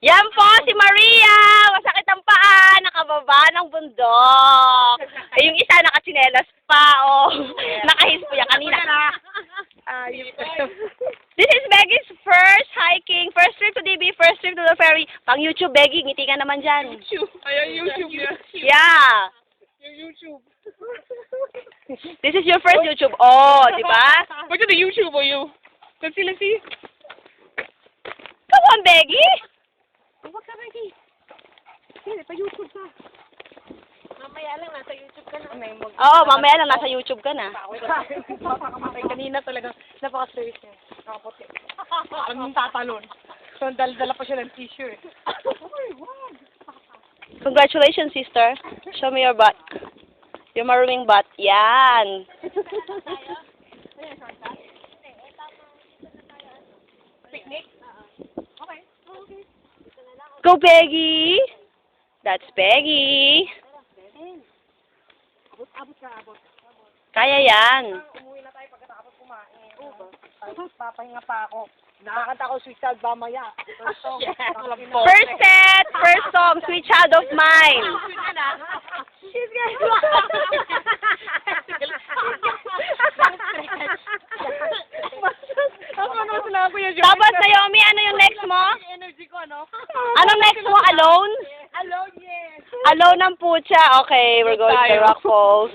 Yan po si Maria! Masakit ang paa! Nakababa ng bundok! Eh, yung isa nakatsinelas pa, oh. Nakahis po yan kanina. This is Becky's first hiking, first trip to DB, first trip to the ferry. Pang YouTube, Becky, ngiti ka naman dyan. YouTube. Ayan, YouTube niya. Yeah! Yung YouTube. This is your first YouTube. Oh, di ba? What's the YouTube or you? Let's see. Come on, Becky! Huwag ka, Becky. Sige, pa-YouTube ka. Mamaya lang, nasa YouTube ka na. Oo, mamaya lang nasa YouTube ka na. Kanina talaga, napaka-serious niya. Nakaputi. Anong tatalon? So, dala pa siya ng tissue eh. Congratulations, sister. Show me your butt. Your maroon butt. Yan. Picnic? Okay. Okay. Go, Peggy! That's Peggy. Abot ka, abot. Kaya yan. Umuwi na tayo pagkatapos kumain. Papahinga pa ako. Nakakanta ko Sweet Child mamaya. First set, first song, Sweet Child of Mine. She's gonna Tapos, Naomi, ano yung next mo? energy ko, no? Anong next mo? Alone? Alone, yes. Alone ang pucha. Okay, we're going to the Rock Falls.